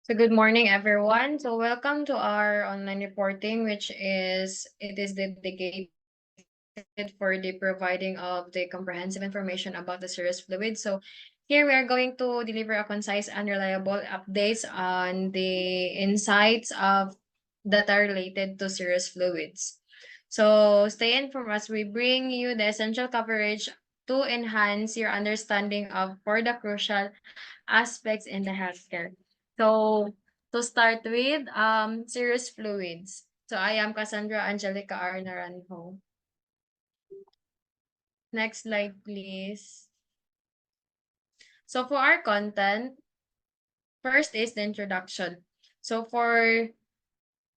So good morning, everyone. So welcome to our online reporting, it is dedicated for the providing of the comprehensive information about the serous fluid. So here we are going to deliver a concise and reliable updates on the insights of that are related to serous fluids. So stay in from us. We bring you the essential coverage to enhance your understanding of for the crucial aspects in the healthcare. So to start with, serous fluids. So I am Cassandra Angelica R. Naranjo. Next slide, please. So for our content, first is the introduction. So for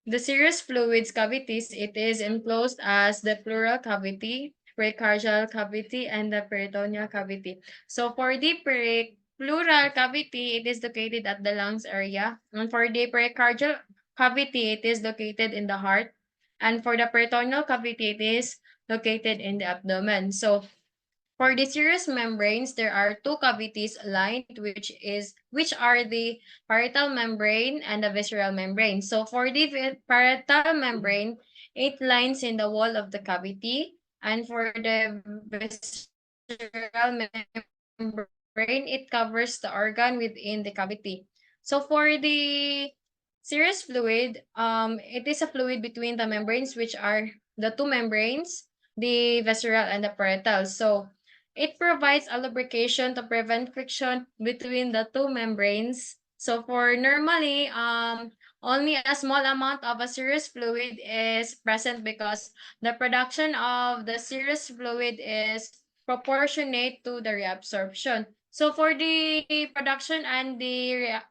the serous fluids cavities, it is enclosed as the pleural cavity, precardial cavity, and the peritoneal cavity. So for the pleural cavity, it is located at the lungs area. And for the precardial cavity, it is located in the heart. And for the peritoneal cavity, it is located in the abdomen. So for the serous membranes, there are two cavities aligned, which are the parietal membrane and the visceral membrane. So for the parietal membrane, it lines in the wall of the cavity, and for the visceral membrane, it covers the organ within the cavity. So for the serous fluid, it is a fluid between the membranes, which are the two membranes, the visceral and the parietal. So it provides a lubrication to prevent friction between the two membranes. So for normally, only a small amount of a serous fluid is present because the production of the serous fluid is proportionate to the reabsorption. So for the production and the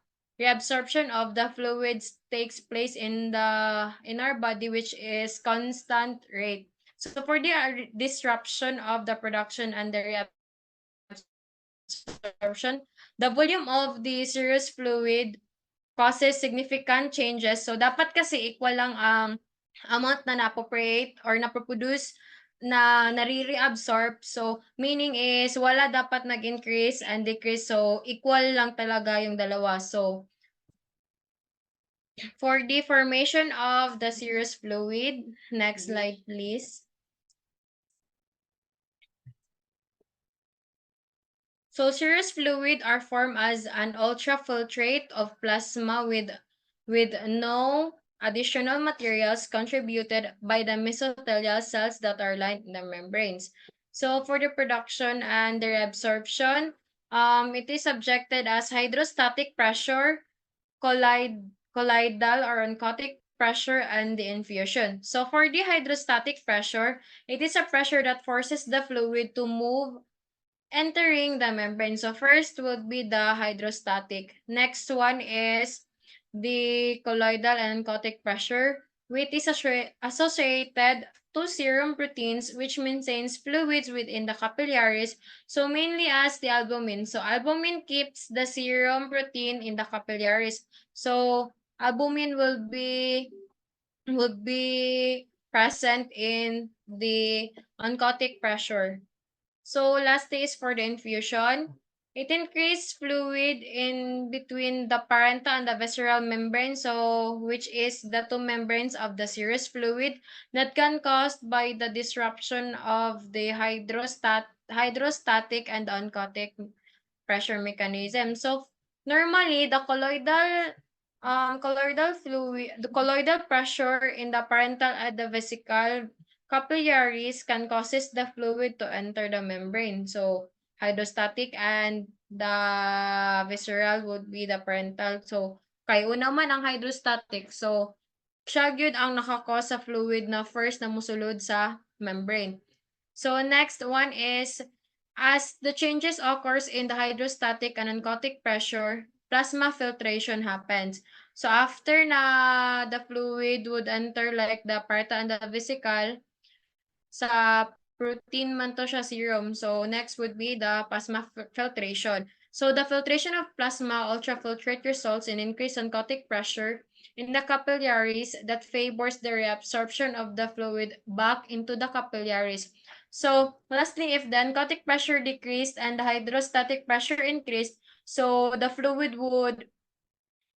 reabsorption of the fluids takes place in our body, which is constant rate. So for the disruption of the production and the reabsorption, the volume of the serous fluid causes significant changes. So dapat kasi equal lang ang amount na na-appropriate or na-produce na nare-reabsorb. So meaning is wala dapat nag-increase and decrease. So equal lang talaga yung dalawa. So for the formation of the serous fluid, next slide please. So serous fluid are formed as an ultrafiltrate of plasma with no additional materials contributed by the mesothelial cells that are lined in the membranes. So for the production and the reabsorption, it is subjected as hydrostatic pressure, colloidal or oncotic pressure, and the infusion. So for the hydrostatic pressure, it is a pressure that forces the fluid to move entering the membrane. So first would be the hydrostatic. Next one is the colloidal and oncotic pressure, which is associated to serum proteins, which maintains fluids within the capillaries. So mainly as the albumin. So albumin keeps the serum protein in the capillaries. So albumin would be present in the oncotic pressure. So lastly is for the infusion. It increases fluid in between the parental and the visceral membrane, so which is the two membranes of the serous fluid that can caused by the disruption of the hydrostatic and the oncotic pressure mechanism. So normally the colloidal pressure in the parental and the vesical capillaries can causes the fluid to enter the membrane. So hydrostatic and the visceral would be the parental. So kay una man ang hydrostatic. So siya gyud ang nakakause sa fluid na first na mosulod sa membrane. So next one is, as the changes occurs in the hydrostatic and oncotic pressure, plasma filtration happens. So after na the fluid would enter like the parta and the vesicle, sa protein man to siya serum. So next would be the plasma filtration. So the filtration of plasma ultrafiltrate results in increased oncotic pressure in the capillaries that favors the reabsorption of the fluid back into the capillaries. So lastly, if the oncotic pressure decreased and the hydrostatic pressure increased, so the fluid would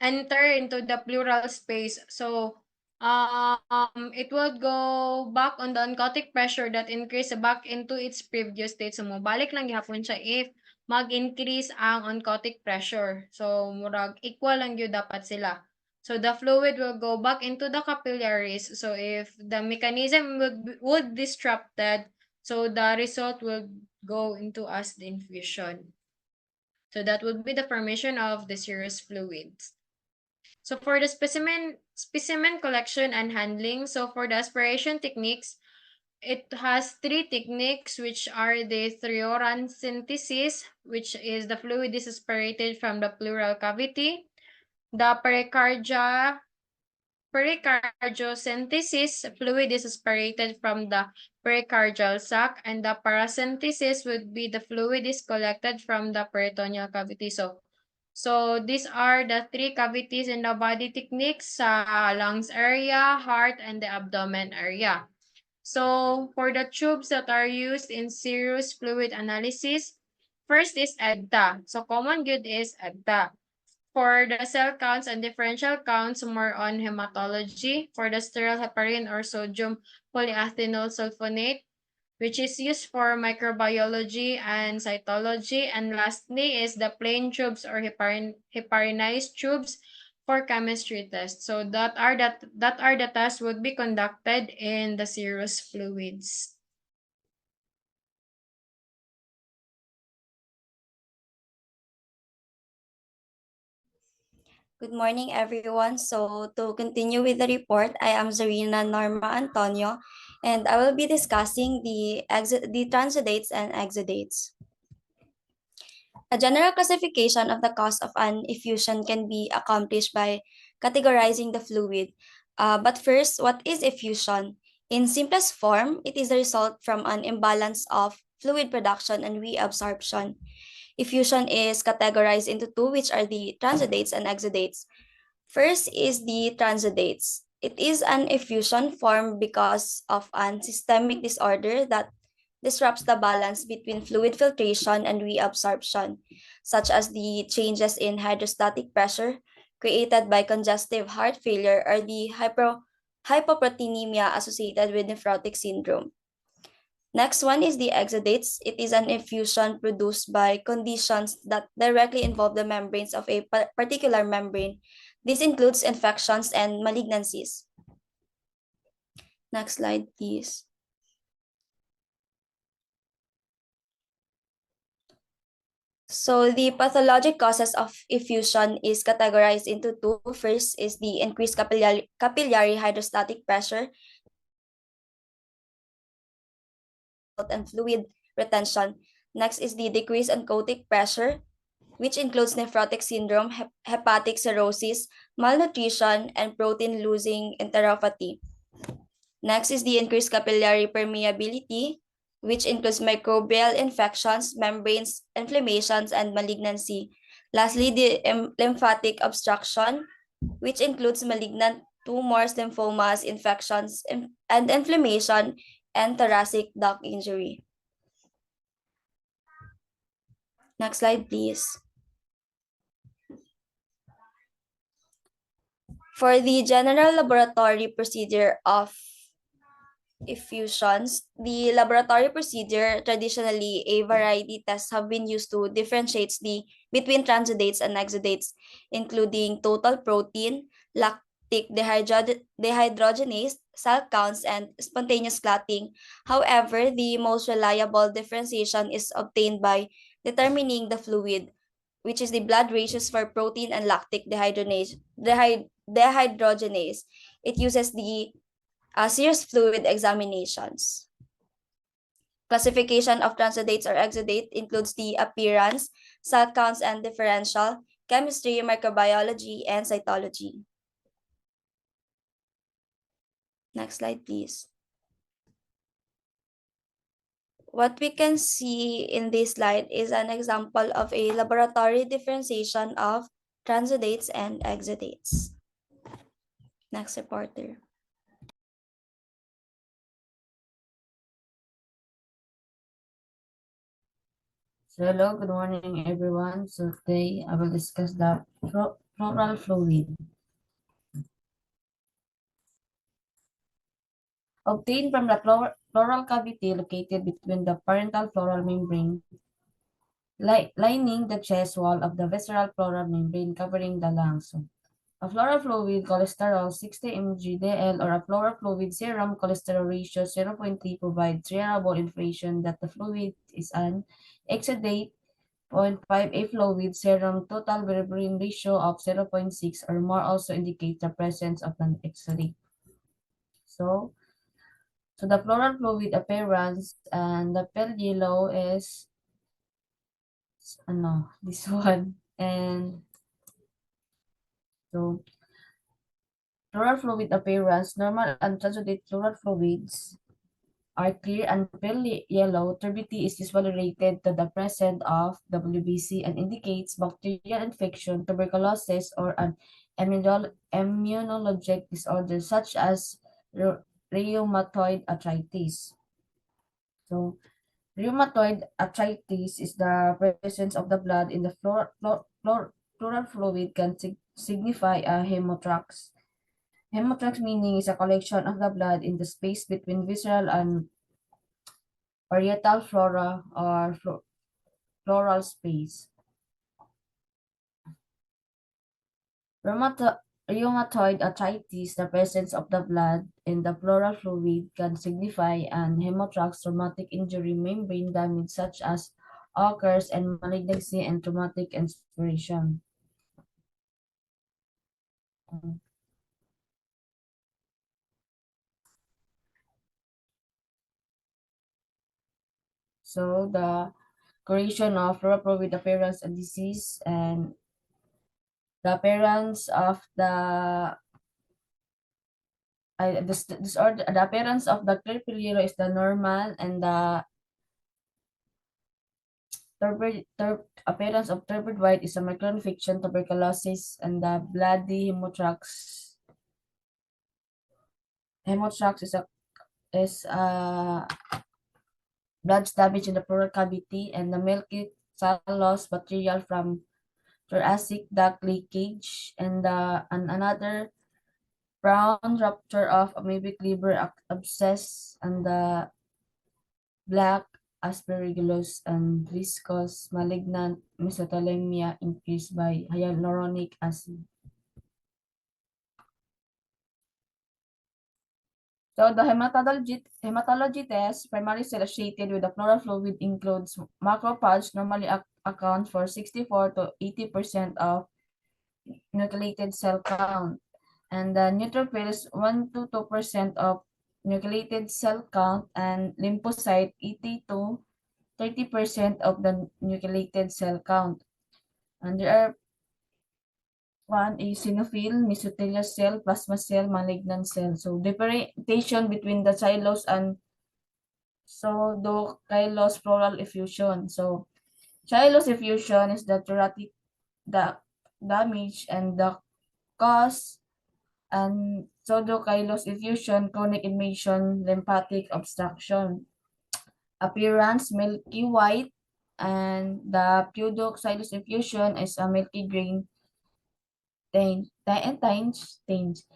enter into the pleural space. So, it will go back on the oncotic pressure that increase back into its previous state. So, mobalik lang gihapon siya if mag-increase ang oncotic pressure. So, murag equal lang yun dapat sila. So, the fluid will go back into the capillaries. So, if the mechanism would disrupted, so the result will go into as the infusion. So, that would be the formation of the serous fluids. So for the specimen collection and handling, so for the aspiration techniques, it has three techniques, which are the Thioran synthesis, which is the fluid is aspirated from the pleural cavity, the pericardiocentesis, fluid is aspirated from the pericardial sac, and the paracentesis would be the fluid is collected from the peritoneal cavity. So these are the three cavities in the body techniques sa lungs area, heart, and the abdomen area. So for the tubes that are used in serous fluid analysis, first is EDTA. So common good is EDTA. For the cell counts and differential counts, more on hematology. For the sterile heparin or sodium polyethanol sulfonate, which is used for microbiology and cytology. And lastly is the plain tubes or heparinized tubes for chemistry tests. So that are the tests would be conducted in the serous fluids. Good morning, everyone. So to continue with the report, I am Zarina Norma Antonio, and I will be discussing the transudates and exudates. A general classification of the cause of an effusion can be accomplished by categorizing the fluid. But first, what is effusion? In simplest form, it is a result from an imbalance of fluid production and reabsorption. Effusion is categorized into two, which are the transudates and exudates. First is the transudates. It is an effusion formed because of an systemic disorder that disrupts the balance between fluid filtration and reabsorption, such as the changes in hydrostatic pressure created by congestive heart failure or the hypoproteinemia associated with nephrotic syndrome. Next one is the exudates. It is an effusion produced by conditions that directly involve the membranes of a particular membrane. This includes infections and malignancies. Next slide, please. So the pathologic causes of effusion is categorized into two. First is the increased capillary hydrostatic pressure and fluid retention. Next is the decreased oncotic pressure, which includes nephrotic syndrome, hepatic cirrhosis, malnutrition, and protein-losing enteropathy. Next is the increased capillary permeability, which includes microbial infections, membranes, inflammations, and malignancy. Lastly, the lymphatic obstruction, which includes malignant tumors, lymphomas, infections, and inflammation, and thoracic duct injury. Next slide, please. For the general laboratory procedure of effusions, the laboratory procedure, traditionally a variety tests have been used to differentiate between transudates and exudates, including total protein, lactic dehydrogenase, cell counts, and spontaneous clotting. However, the most reliable differentiation is obtained by determining the fluid, which is the blood ratios for protein and lactic dehydrogenase. It uses the serous fluid examinations. Classification of transudates or exudate includes the appearance, cell counts and differential, chemistry, microbiology, and cytology. Next slide, please. What we can see in this slide is an example of a laboratory differentiation of transudates and exudates. Next, reporter. So hello, good morning everyone. So today I will discuss the pleural fluid. Obtained from the pleural cavity located between the parental pleural membrane, lining the chest wall of the visceral pleural membrane covering the lungs. So, a pleural fluid cholesterol 60 mg/dl or a pleural fluid serum cholesterol ratio 0.3 provides reliable information that the fluid is an exudate. 0.5 a fluid serum total bilirubin ratio of 0.6 or more also indicate the presence of an exudate. So, so the pleural fluid appearance and the pale yellow is this one. And so pleural fluid appearance, normal and transudate pleural fluids are clear and pale yellow. Turbidity is usually related to the presence of WBC and indicates bacterial infection, tuberculosis, or an immunologic disorder such as rheumatoid arthritis. So, rheumatoid arthritis is the presence of the blood in the pleural fluid can signify a hemothorax. Hemothorax meaning is a collection of the blood in the space between visceral and parietal flora or floral space. Rheumatoid arthritis, the presence of the blood in the pleural fluid can signify an hemothorax traumatic injury membrane damage such as occurs and malignancy and traumatic inspiration. So the creation of pleural fluid appearance and disease and the appearance of the appearance of the clear pilero is the normal and the appearance of turbid white is a microinfection, tuberculosis, and the bloody hemothorax is blood damage in the pleural cavity, and the milky loss material from thoracic duct leakage, and another brown rupture of amoebic liver abscess, and the black aspergillus and viscous malignant mesothelioma increased by hyaluronic acid. So the hematology test primarily associated with the pleural fluid includes macrophages normally account for 64 to 80% of nucleated cell count, and the neutrophils 1 to 2% of nucleated cell count, and lymphocyte 80 to 30% of the nucleated cell count. And there are one eosinophil, mesothelial cell, plasma cell, malignant cell. So differentiation between the xylose and pseudokylose pleural effusion. So xylose effusion is the thoracic the damage and the cause, and pseudokylose effusion, chronic inflammation, lymphatic obstruction. Appearance, milky white, and the pseudoxylus effusion is a milky green stains.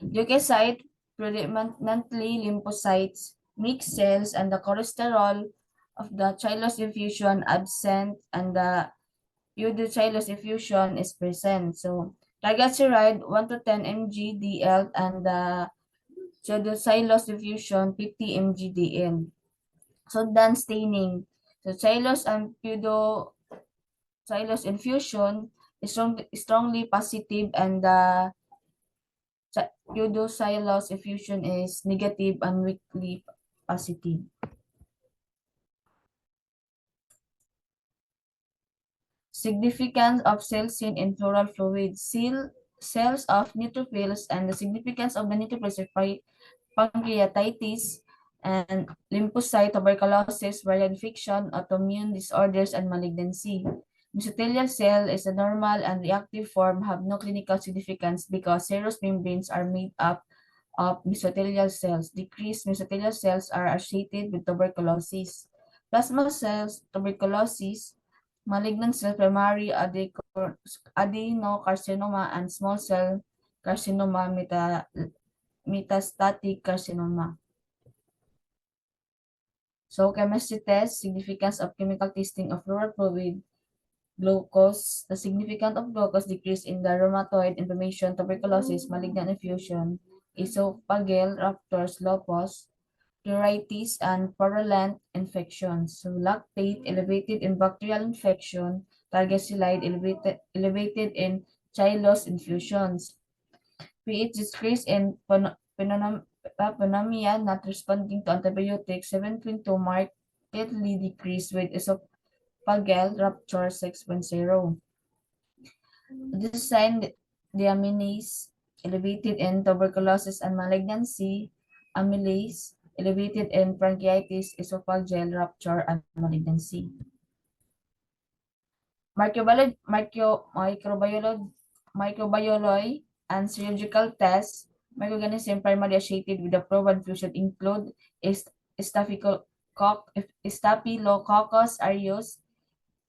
Leukocyte, predominantly lymphocytes, mixed cells, and the cholesterol of the chylous effusion absent, and the pseudocylus effusion is present. So, triglyceride 1 to 10 mg/dl, and the pseudocylus effusion 50 mg/dl. So, then staining. So, chylous and pseudocylus infusion is strongly positive, and the pseudocylus effusion is negative and weakly positive. Significance of cells seen in pleural fluid. Cells of neutrophils and the significance of the neutrophils are pancreatitis and lymphocyte tuberculosis, viral infection, autoimmune disorders, and malignancy. Mesothelial cell is a normal and reactive form, have no clinical significance because serous membranes are made up of mesothelial cells. Decreased mesothelial cells are associated with tuberculosis. Plasma cells, tuberculosis, malignant cell primary adenocarcinoma, and small cell carcinoma metastatic carcinoma. So chemistry test, significance of chemical testing of pleural fluid, glucose, the significance of glucose decrease in the rheumatoid inflammation, tuberculosis, malignant infusion, esophageal ruptures, lupus, pleuritis, and purulent infections. So lactate elevated in bacterial infection, triglyceride elevated in chylose infusions. pH decrease in pneumonia not responding to antibiotics 7.2 markedly decreased with esophageal rupture 6.0. Design deaminase elevated in tuberculosis and malignancy, amylase elevated in pancreatitis, esophageal rupture, and malignancy. Microbiology and serological tests, microorganisms primarily associated with the probe fusion include Staphylococcus aureus,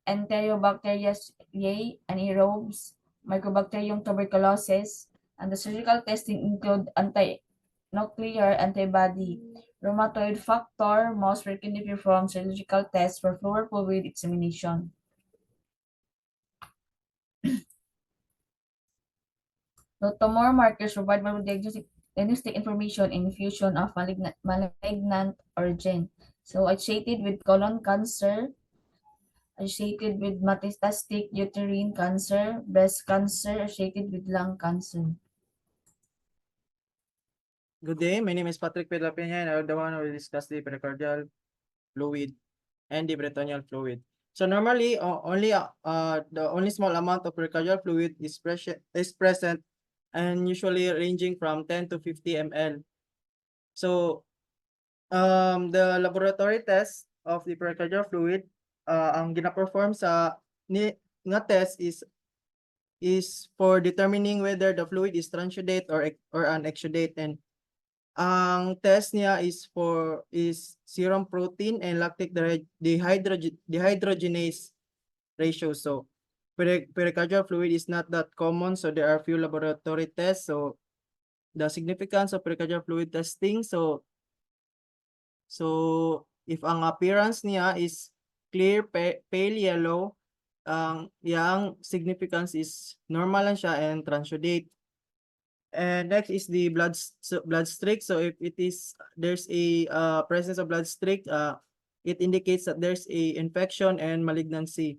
Enterobacteriaceae, anaerobes, Mycobacterium tuberculosis, and the surgical testing include anti-nuclear antibody, rheumatoid factor, most frequently performed surgical tests for pleural fluid examination. The tumor markers provide valuable diagnostic information in infusion of malignant origin. So associated with colon cancer, associated with metastatic uterine cancer, breast cancer, associated with lung cancer. Good day, my name is Patrick Pedlapena and I'm the one who will discuss the pericardial fluid and the peritoneal fluid. So normally, the only small amount of pericardial fluid is present and usually ranging from 10 to 50 ml. So the laboratory test of the pericardial fluid, ang gina-perform sa nga test is for determining whether the fluid is transudate or unexudate, and ang test niya is serum protein and lactic dehydrogenase ratio. So pericardial fluid is not that common, so there are few laboratory tests. So the significance of pericardial fluid testing, so if ang appearance niya is clear pale yellow, yang significance is normal lang siya and transudate. And next is the blood streak. So if there's a presence of blood streak, it indicates that there's a infection and malignancy.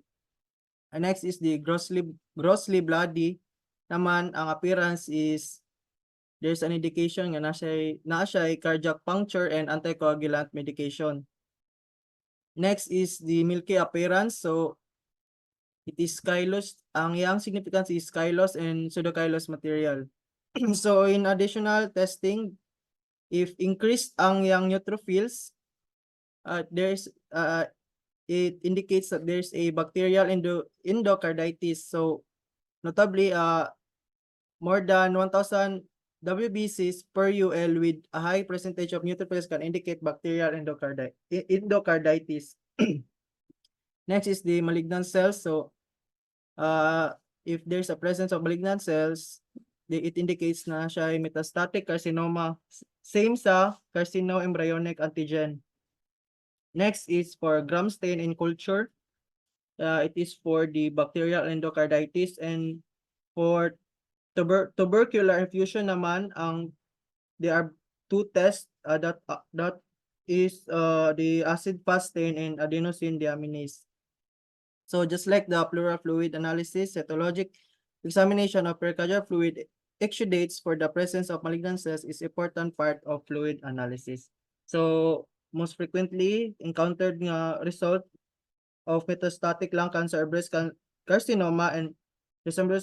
And next is the grossly bloody. Naman ang appearance is there's an indication nga na siya cardiac puncture and anticoagulant medication. Next is the milky appearance. So it is chylous. Ang yang significance is chylous and pseudochylous material. So in additional testing, if increased ang yang neutrophils, it indicates that there's a bacterial endocarditis. So notably, more than 1,000 WBCs per UL with a high percentage of neutrophils can indicate bacterial endocarditis. Next is the malignant cells. So if there's a presence of malignant cells, it indicates na siya ay metastatic carcinoma, same sa carcinoembryonic antigen. Next is for gram stain in culture. It is for the bacterial endocarditis, and for tubercular infusion naman, there are two tests that is the acid fast stain and adenosine deaminase. So just like the pleural fluid analysis, cytologic examination of pericardial fluid exudates for the presence of malignant cells is important part of fluid analysis. So most frequently encountered nga result of metastatic lung cancer or breast carcinoma and resemble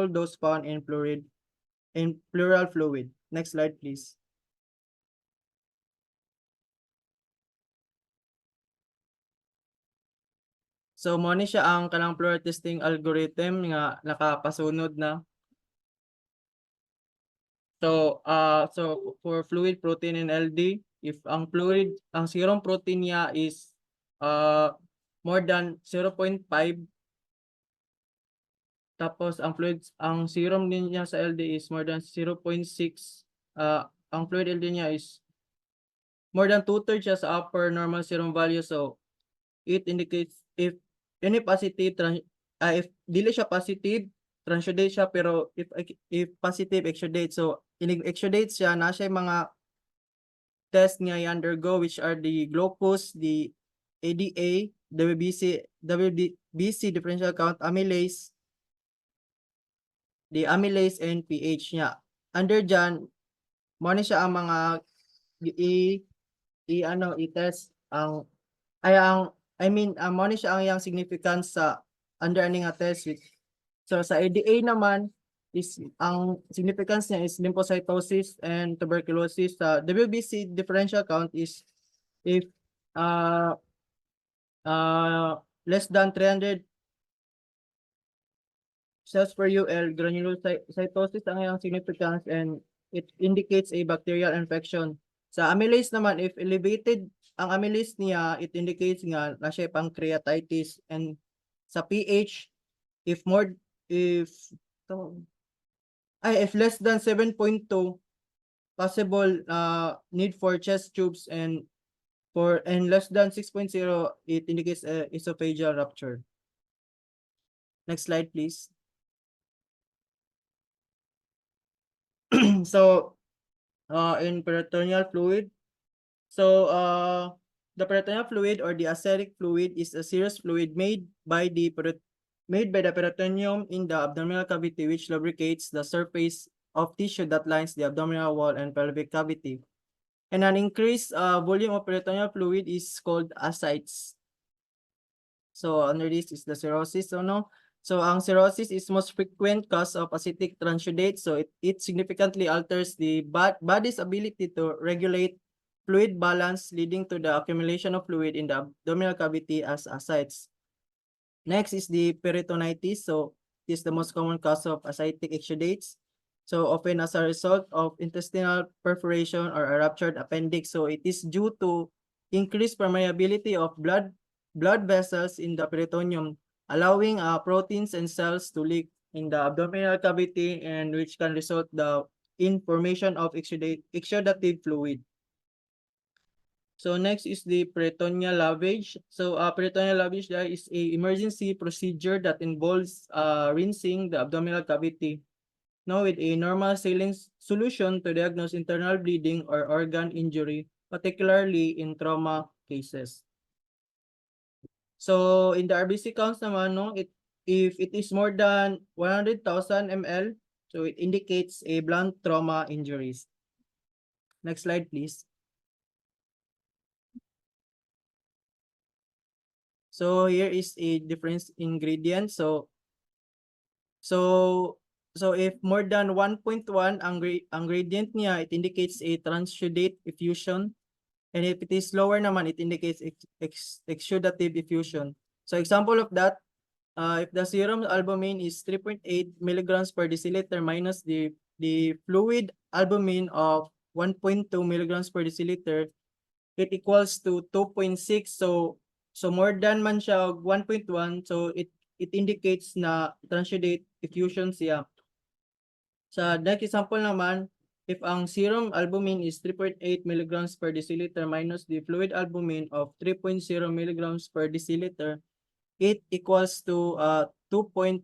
those found in pleural fluid. Next slide, please. So mo ni siya ang kanang pleural testing algorithm nga nakapasunod na. So for fluid, protein, and LD, if ang serum protein niya is more than 0.5. Tapos ang serum din niya sa LD is more than 0.6. Ang fluid LD niya is more than 2/3 siya sa upper normal serum value. So it indicates if any positive if dili siya positive, transudate siya, pero if positive, exudate. So exudate siya, na siya mga test niya i-undergo, which are the glucose, the ADA, WBC differential count amylase, the amylase and pH niya. Under dyan, mo ni siya ang mga i-test ang mo ni siya ang yang significance sa under ani nga test. So sa ADA naman is ang significance niya is lymphocytosis and tuberculosis. Sa WBC differential count is if less than 300 cells per UL, granulocytosis ang iyang significance, and it indicates a bacterial infection. Sa amylase naman, if elevated ang amylase niya, it indicates nga na siya pancreatitis. And sa pH, if less than 7.2, possible need for chest tubes, and less than 6.0, it indicates esophageal rupture. Next slide, please. So, in peritoneal fluid, so the peritoneal fluid or the acidic fluid is a serous fluid made by the peritoneum in the abdominal cavity, which lubricates the surface of tissue that lines the abdominal wall and pelvic cavity. And an increased volume of peritoneal fluid is called ascites. So under this is the cirrhosis, no? So ang cirrhosis is most frequent cause of acetic transudate. So it significantly alters the body's ability to regulate fluid balance, leading to the accumulation of fluid in the abdominal cavity as ascites. Next is the peritonitis. So it is the most common cause of ascitic exudates. So often as a result of intestinal perforation or a ruptured appendix. So it is due to increased permeability of blood vessels in the peritoneum, allowing proteins and cells to leak in the abdominal cavity, and which can result in formation of exudative fluid. So next is the peritoneal lavage. So peritoneal lavage is a emergency procedure that involves rinsing the abdominal cavity, now with a normal saline solution to diagnose internal bleeding or organ injury, particularly in trauma cases. So in the RBC counts naman, no, if it is more than 100,000 ml, so it indicates a blunt trauma injuries. Next slide, please. So here is a difference ingredient. So if more than 1.1 ang gradient niya, it indicates a transudate effusion. And if it is lower naman, it indicates exudative effusion. So example of that, if the serum albumin is 3.8 milligrams per deciliter minus the fluid albumin of 1.2 milligrams per deciliter, it equals to 2.6. So more than man siya 1.1, so it indicates na transudate effusion siya. Sa next example naman, if ang serum albumin is 3.8 milligrams per deciliter minus the fluid albumin of 3.0 milligrams per deciliter, it equals to 0.8.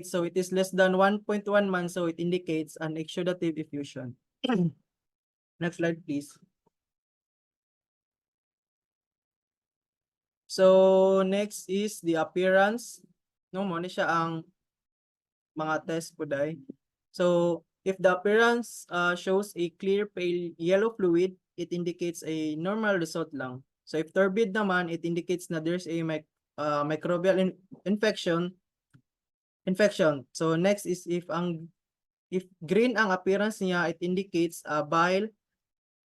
So it is less than 1.1 man, so it indicates an exudative effusion. Next slide, please. So next is the appearance. No, mo ni siya ang mga test po dai. So if the appearance shows a clear pale yellow fluid, it indicates a normal result lang. So if turbid naman, it indicates na there's a microbial infection. So next is if green ang appearance niya, it indicates bile,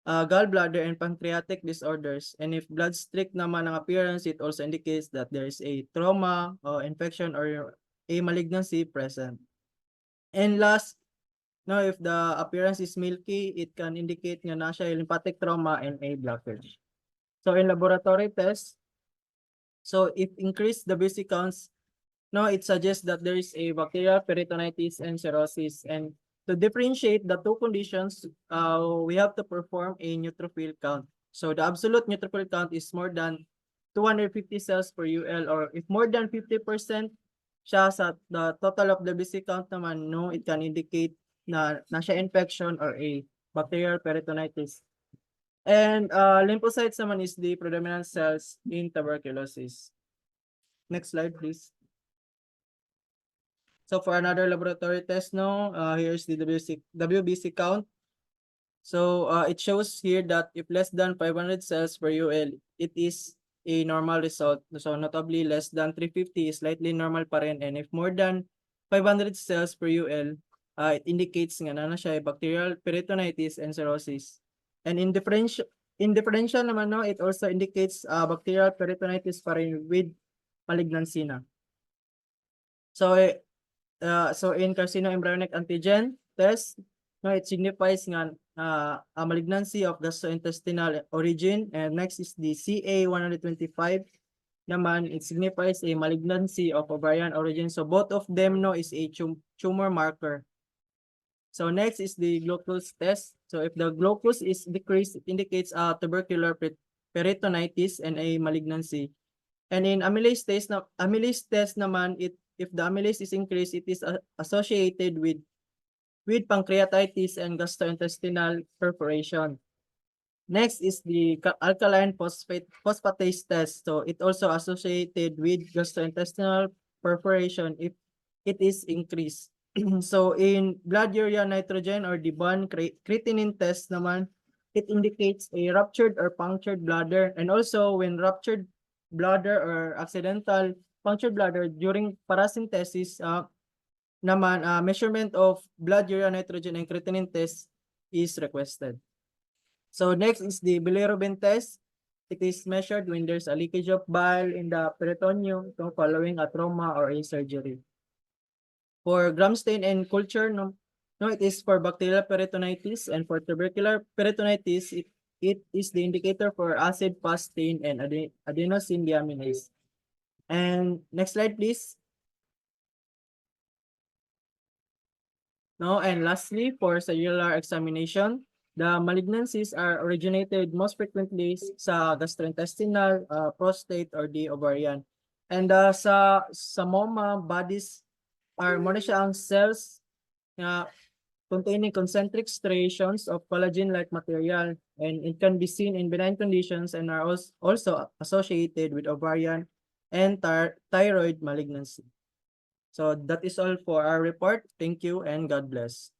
gallbladder, and pancreatic disorders. And if blood streak naman ang appearance, it also indicates that there is a trauma or infection or a malignancy present. And last, now if the appearance is milky, it can indicate nga na siya lymphatic trauma and a blockage. So in laboratory tests, so if increased WBC counts, no, it suggests that there is a bacterial peritonitis and cirrhosis. And to differentiate the two conditions, we have to perform a neutrophil count. So the absolute neutrophil count is more than 250 cells per UL, or if more than 50% siya sa the total of the WBC count naman, no, it can indicate na siya infection or a bacterial peritonitis. And lymphocytes naman is the predominant cells in tuberculosis. Next slide, please. So for another laboratory test, no, here's the WBC count. So it shows here that if less than 500 cells per UL, it is a normal result. So notably less than 350 is slightly normal pa rin. And if more than 500 cells per UL, it indicates nga na siya bacterial peritonitis and cirrhosis. And in differential naman, no, it also indicates bacterial peritonitis pa rin with malignancy na. So so in carcinoembryonic antigen test, no, it signifies nga a malignancy of gastrointestinal origin. And next is the CA125 naman, it signifies a malignancy of ovarian origin. So both of them, no, is a tumor marker. So next is the glucose test. So if the glucose is decreased, it indicates a tubercular peritonitis and a malignancy. And in amylase test naman, if the amylase is increased, it is associated with pancreatitis and gastrointestinal perforation. Next is the alkaline phosphatase test. So it also associated with gastrointestinal perforation if it is increased. So in blood urea nitrogen or the bond creatinine test naman, it indicates a ruptured or punctured bladder. And also when ruptured bladder or accidental punctured bladder during paracentesis, naman measurement of blood urea nitrogen and creatinine test is requested. So next is the bilirubin test. It is measured when there's a leakage of bile in the peritoneum following a trauma or a surgery. For gram stain and culture, no, it is for bacterial peritonitis, and for tubercular peritonitis, it is the indicator for acid fast stain and adenosine deaminase. And next slide, please. No, and lastly, for cellular examination, the malignancies are originated most frequently sa gastrointestinal, prostate, or the ovarian. And sa moma bodies are muna siya ang cells na containing concentric striations of collagen-like material, and it can be seen in benign conditions and are also associated with ovarian and thyroid malignancy. So that is all for our report. Thank you and God bless.